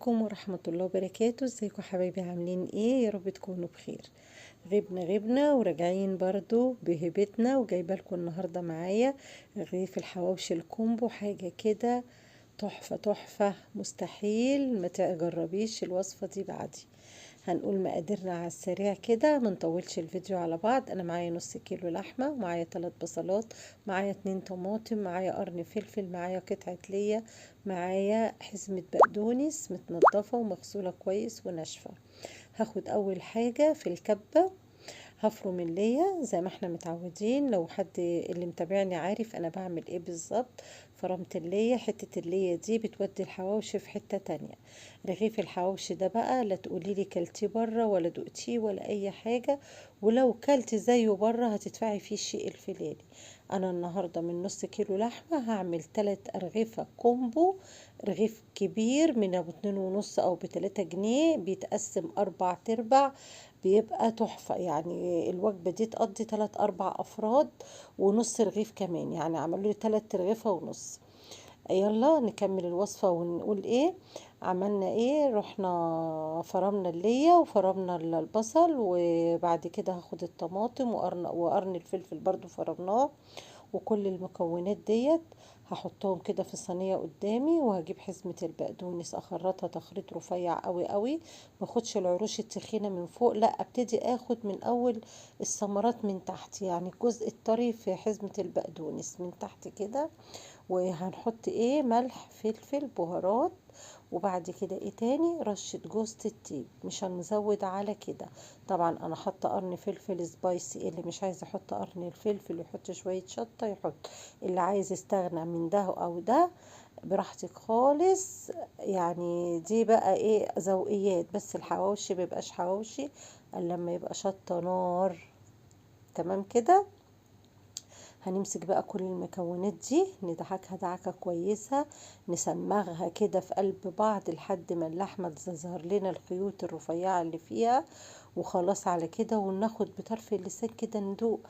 عليكم ورحمة الله وبركاته. ازيكم حبايبي؟ عاملين ايه؟ يا رب تكونوا بخير. غبنا وراجعين برضو بهبتنا، وجايبه لكم النهارده معايا رغيف الحواوشي الكومبو. حاجة كده تحفة تحفة، مستحيل ما تجربيش الوصفة دي بعدي. هنقول مقاديرنا على السريع كده، منطولش الفيديو على بعض. انا معايا نص كيلو لحمة، ومعايا 3 بصلات، معايا 2 طماطم، معايا قرن فلفل، معايا قطعة ليا، معايا حزمة بقدونس متنضفة ومغسولة كويس وناشفة. هاخد اول حاجة في الكبة، هفرم اللية زي ما احنا متعودين. لو حد اللي متابعني عارف انا بعمل ايه بالظبط. فرمت اللية، حتة اللية دي بتودي الحواوشي في حتة تانية. رغيف الحواوشي ده بقى لا تقولي لي كلتيه بره ولا دقتيه ولا اي حاجة، ولو كلت زيه بره هتدفعي فيه الشيء الفلاني. انا النهاردة من نص كيلو لحمة هعمل 3 ارغفة كومبو. رغيف كبير من ابو 2.5 او ب3 جنيه، بيتقسم 4 تربع، بيبقى تحفة. يعني الوجبة دي تقضي 3 4 أفراد، ونص رغيف كمان، يعني عملوا لي 3 رغيفة ونص. يلا نكمل الوصفة ونقول ايه عملنا. ايه، رحنا فرمنا اللية وفرمنا البصل، وبعد كده هاخد الطماطم وقرن الفلفل برضو فرمناه، وكل المكونات ديت هحطهم كده في صينيه قدامي. وهجيب حزمه البقدونس اخرطها تخريط رفيع قوي قوي، ماخدش العروش التخينه من فوق، لا ابتدي اخد من اول الثمرات من تحت، يعني الجزء الطري في حزمه البقدونس من تحت كده. وهنحط ايه، ملح فلفل بهارات، وبعد كده ايه تاني، رشة جوزة الطيب، مش هنزود على كده. طبعا انا حاطه قرن فلفل سبايسي، اللي مش عايز يحط قرن الفلفل يحط شوية شطة يحط، اللي عايز يستغنى من ده او ده براحتك خالص. يعني دي بقى ايه، ذوقيات، بس الحواوشي مبيبقاش حواوشي الا لما يبقى شطة نار. تمام كده. هنمسك بقى كل المكونات دي ندعكها دعكة كويسة، نسمغها كده في قلب بعض لحد ما اللحمة تظهر لنا الخيوط الرفيعة اللي فيها. وخلاص على كده، وناخد بطرف اللسان كده ندوق.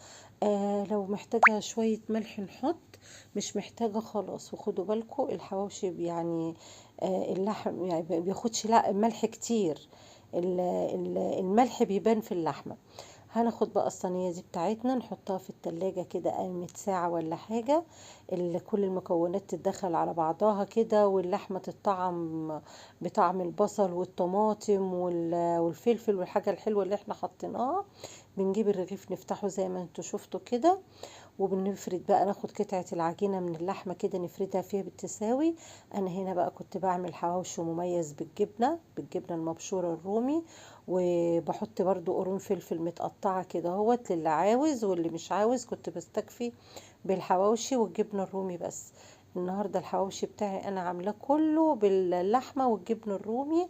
لو محتاجة شوية ملح نحط، مش محتاجة خلاص. وخدوا بالكم الحواوشي يعني اللحم يعني بياخدش لا ملح كتير، الملح بيبان في اللحمة. هناخد بقى الصينية دي بتاعتنا نحطها في التلاجة كده قيمة ساعة ولا حاجة، كل المكونات تتدخل على بعضها كده، واللحمة تطعم بطعم البصل والطماطم والفلفل والحاجة الحلوة اللي احنا حطيناها. بنجيب الرغيف نفتحه زي ما انتوا شفتوا كده، وبنفرد بقى، ناخد قطعة العجينة من اللحمة كده نفردها فيها بالتساوي. انا هنا بقى كنت بعمل حواوشي مميز بالجبنة المبشورة الرومي، وبحط برضو قرون فلفل متقطعة كده اهوت للي عاوز، واللي مش عاوز كنت بستكفي بالحواوشي والجبنة الرومي بس. النهاردة الحواوشي بتاعي انا عاملاه كله باللحمة والجبنة الرومي،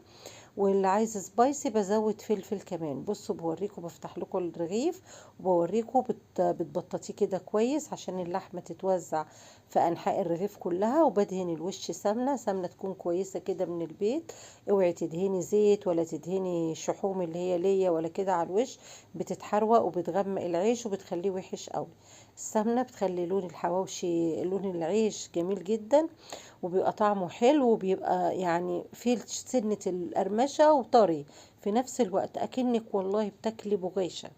واللي عايز سبايسي بزود فلفل كمان. بصوا بوريكم، بفتح لكم الرغيف وبوريكم بتبططيه كده كويس عشان اللحمه تتوزع في انحاء الرغيف كلها. وبدهن الوش سمنه تكون كويسه كده من البيت، اوعي تدهني زيت ولا تدهني شحوم اللي هي ليا ولا كده على الوش، بتتحروق وبتغمق العيش وبتخليه وحش قوي. السمنه بتخلي لون الحواوشي، لون العيش جميل جدا، وبيبقى طعمه حلو، وبيبقى يعني فيه سنة القرمشة وطري في نفس الوقت، أكنك والله بتاكلي بغيشة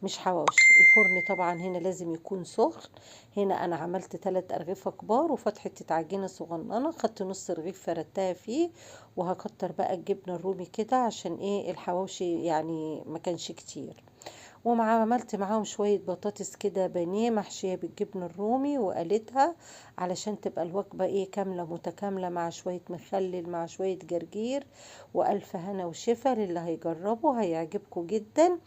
مش حواوشي. الفرن طبعا هنا لازم يكون سخن. هنا انا عملت 3 ارغفة كبار وفتحة حتة عجينة صغننة، خدت نص رغيف فردتها فيه. وهكتر بقى الجبنة الرومي كده عشان ايه الحواوشي يعني ما كانش كتير. عملت معاهم شوية بطاطس كده بانيه محشية بالجبن الرومي وقليتها علشان تبقى الوجبة ايه، كاملة متكاملة، مع شوية مخلل مع شوية جرجير. وألف هنا وشفا للي هيجربه، هيعجبكم جدا.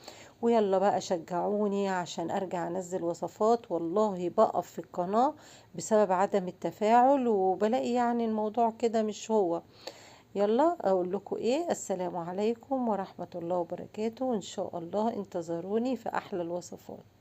ويلا بقى شجعوني عشان ارجع انزل وصفات، والله بقف في القناة بسبب عدم التفاعل، وبلاقي يعني الموضوع كده مش هو. يلا اقول لكم ايه، السلام عليكم ورحمة الله وبركاته، وان شاء الله انتظروني في احلى الوصفات.